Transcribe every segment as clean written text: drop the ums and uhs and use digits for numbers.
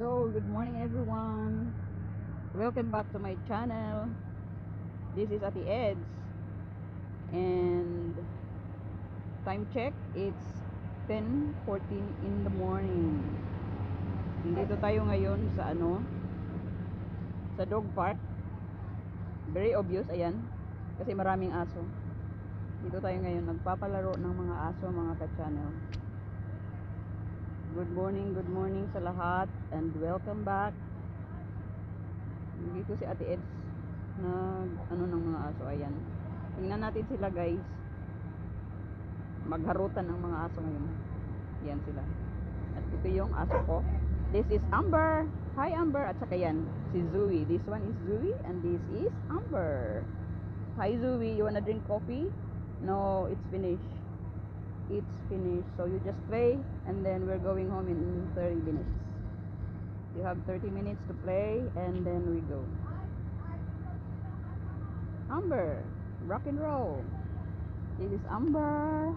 So, good morning everyone. Welcome back to my channel. This is Ate Eds. And time check, it's 10:14 in the morning. Dito tayo ngayon sa sa dog park. Very obvious, ayan. Kasi maraming aso. Dito tayo ngayon nagpapalaro ng mga aso, mga ka-channel. Good morning sa lahat and welcome back. Dito si Ate Eds ng mga aso, ayan. Tingnan natin sila, guys. Magharutan ng mga aso ngayon. Yan sila. At ito yung aso ko. This is Amber. Hi Amber. At saka yan, si Zoe. This one is Zoe and this is Amber. Hi Zoe, you wanna drink coffee? No, it's finished. It's finished. So you just play and then we're going home in 30 minutes. You have 30 minutes to play and then we go. Amber, rock and roll. This is Amber.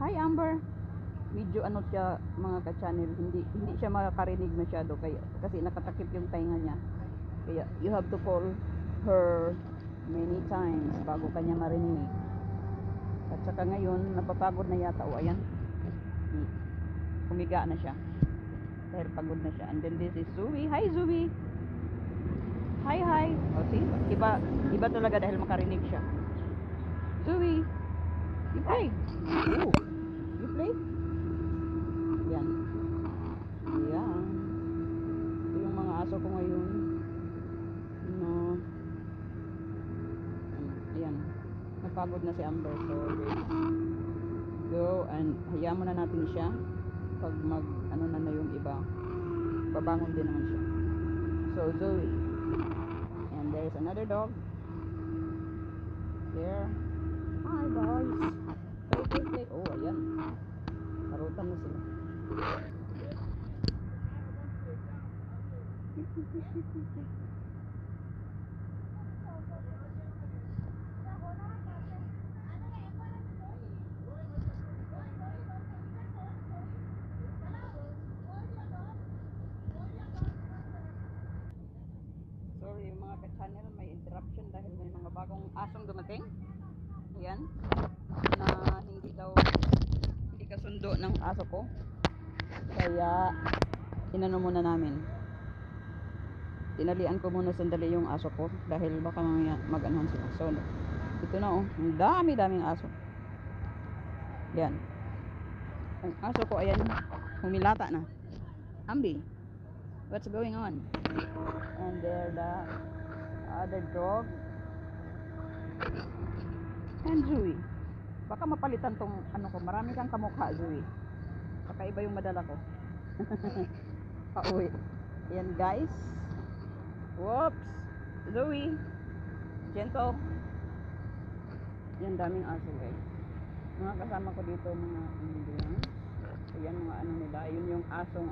Hi Amber. Medyo siya, mga ka-channel, hindi siya makakarinig masyado kasi nakatakip yung tainga niya. Kaya you have to call her many times bago kanya marinig. At saka ngayon napapagod na yata. O ayan, humiga na siya dahil pagod na siya. And then this is Zoe. Hi Zoe. Hi. O see, iba talaga dahil makarinig siya. Zoe, you play. Ooh, you play. Yan. Ito yung mga aso ko ngayon. Ayan, napagod na si Amber. So go and hayaan muna natin siya. Pag na yung iba, babangon din naman siya. So Zoe, and there's another dog there. Hi guys, play. Oh ayan, karutan na sila. Sorry mga ka-channel, may interruption dahil may mga bagong asong dumating. Ayan, na hindi kasundo ng aso ko. Kaya inano muna namin. Tinalian ko muna sandali yung aso ko dahil baka mamaya mag-anuhan sila. So ito na ang daming aso. Yan. Ang aso ko ayan, humilata na. Ambi, what's going on? And there the other dog. And Zoe. Baka mapalitan tong ko, marami kang kamukha Zoe. Baka iba yung madala ko. Pauwi. Ayan guys. Whoops. Zoe. Gentle. Yan daming aso guys. Mga kasama ko dito mga Indians. Ayan mga nila. Yun yung asong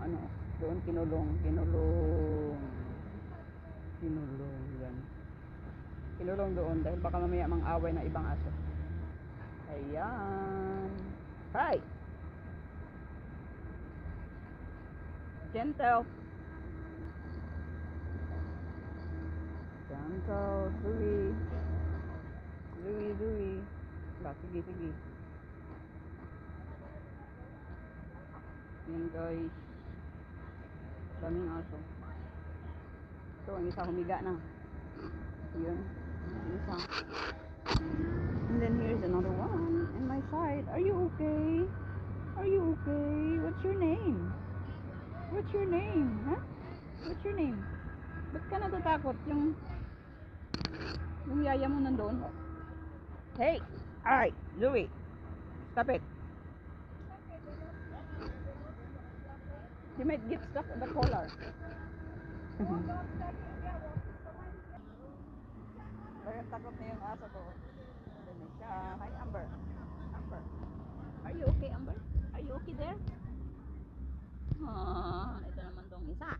doon kinulong. Yan. Kinulong doon dahil baka mamaya mang-away na ibang aso. Ayan. Hi. Gentle. Zoe. Sige. Yan guys. Daming aso. So, ang isa humiga na. Yun. Ang isa. And then here's another one in my side. Are you okay? What's your name? Huh? What's your name? Ba't ka natatakot? Yung yaya mo nandoon. Hey! Alright, Zoe. Stop it. You might get stuck in the collar. Takot na yung aso ko. Hi Amber. Are you okay Amber? Are you okay there? Ito naman tong isa.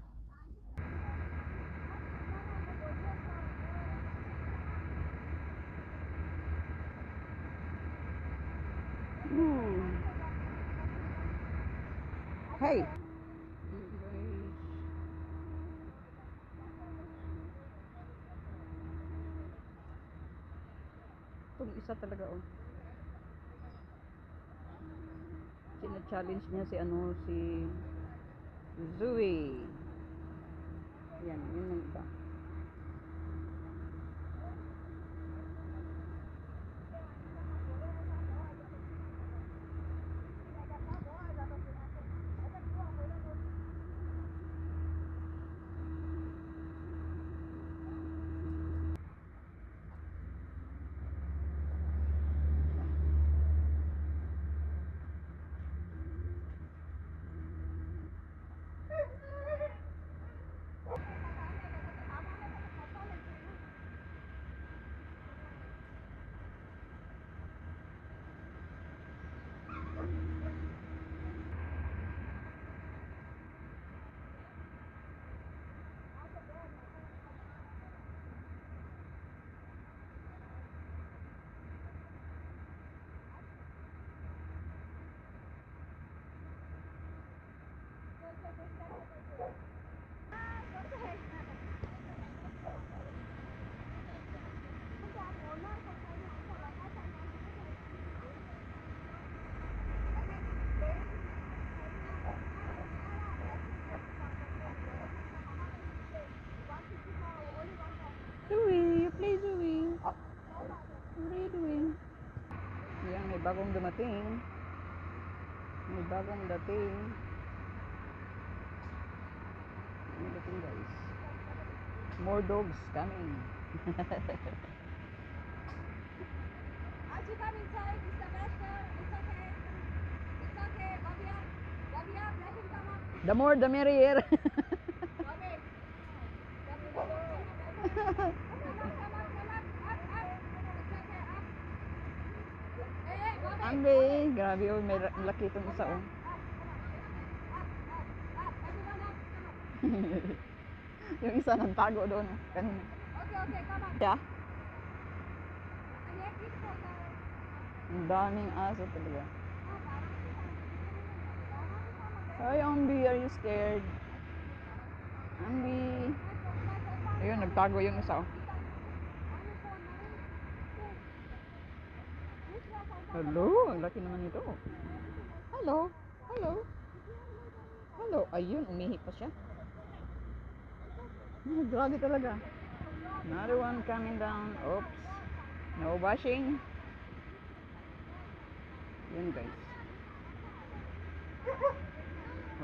Hey. Isa talaga, oh. Sina-challenge niya si ano, si Zoe. Yan, yun yung iba. Zoe, you play Zoe. What are you doing? Yan, may bagong dumating. May bagong dating. May dating, guys. More dogs coming. As you come inside, Mr. Master, it's okay. It's okay. Bobby up. Bobby up. Let him come up. The more, the merrier. Bobby. Bobby, come on. Come on. Up. It's okay. Up. Hey, Bobby. Ambe, grabe, oh, may laki itong isa, oh. Up. Everyone up. Come on. Yung isa nang tago doon, kanina. Okay. Come on. Yeah, And yeah, keep focus. ang daming aso talaga. Oh, parang Hi, Ambi, are you scared? Ambi. Ayun, nagtago yung isa, oh. Hello, ang laki naman ito. Hello. Ayun, umihi pa siya. Grabe talaga. Another one coming down. Oops. No washing. Yun, guys.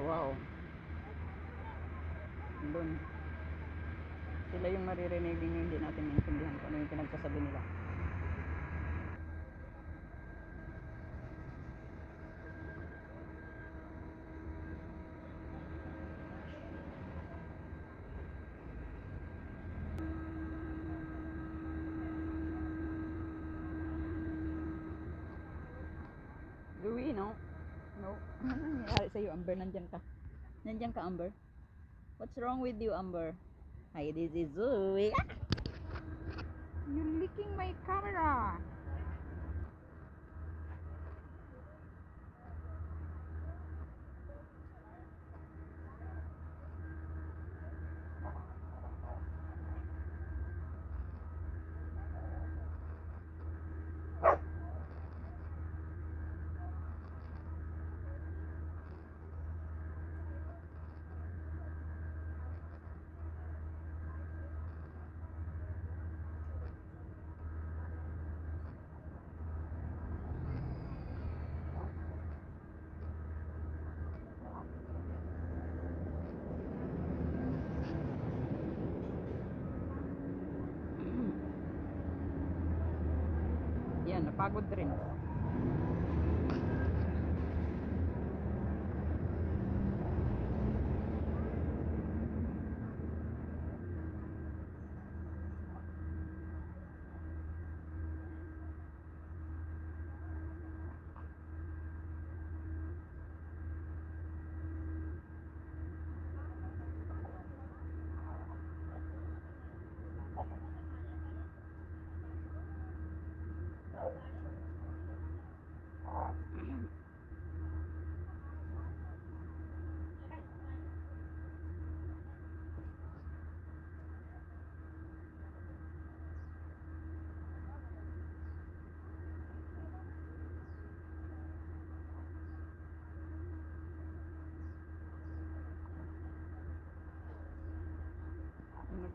Wow. Doon. Sila yung maririnig ninyo, hindi natin maintindihan kung ano yung pinagsasabi nila. Louie, no? No. Ano nangyayari sa'yo, Amber? Nandyan ka, Amber? What's wrong with you, Amber? Hi, this is Zoe. Ah! You're licking my camera. Yan, napagod rin.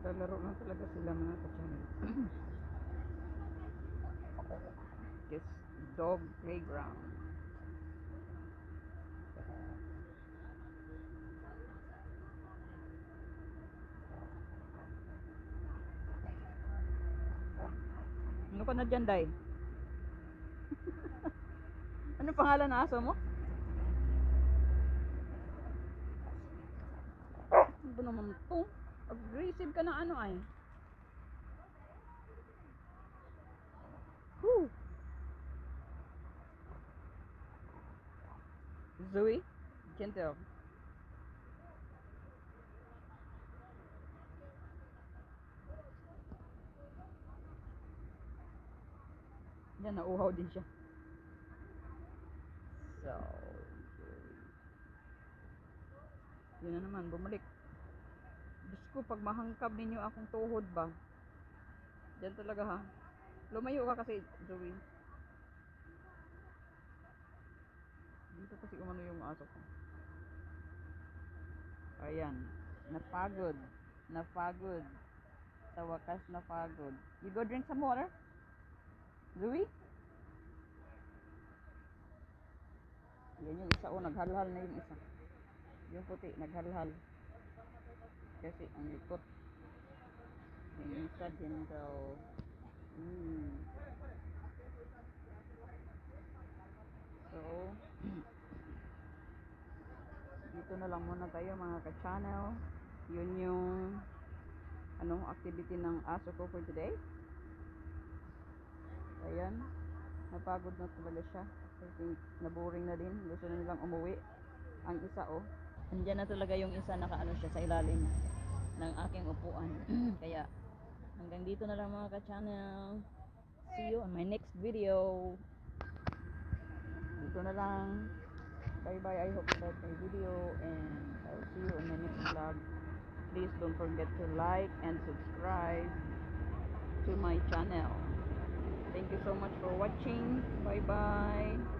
Lalaro lang talaga sila mga ka-channel. Yes, dog playground. Ano ka na dyan, Day? Ano pangalan ng aso mo? Ano ba naman ito? Aggressive ka na ano ay. Whew. Zoe? Gentle. Yan, nauhaw din siya. So, yun na naman, bumalik. Diyos ko, pag mahangkab ninyo akong tuhod ba? Diyan talaga ha. Lumayo ka kasi, Zoe. Dito kasi umano yung aso ko. Ayan. Napagod. Napagod. Sa wakas napagod. You go drink some water? Zoe? Yan yung isa. Oh, naghalhal na yung isa. Yung puti, naghalhal. Kasi ang likot. Yung isa din daw. So, dito na lang muna tayo mga ka-channel. Yun yung anong activity ng aso ko for today. Ayan. Napagod na talaga siya. I think naboring na din. Gusto na nilang umuwi. Ang isa oh. Andiyan na talaga yung isa, nakaano siya sa ilalim ng aking upuan. Kaya hanggang dito na lang mga ka-channel. See you on my next video. Dito na lang. Bye bye. I hope you liked my video and I'll see you on my next vlog. Please don't forget to like and subscribe to my channel. Thank you so much for watching. Bye bye.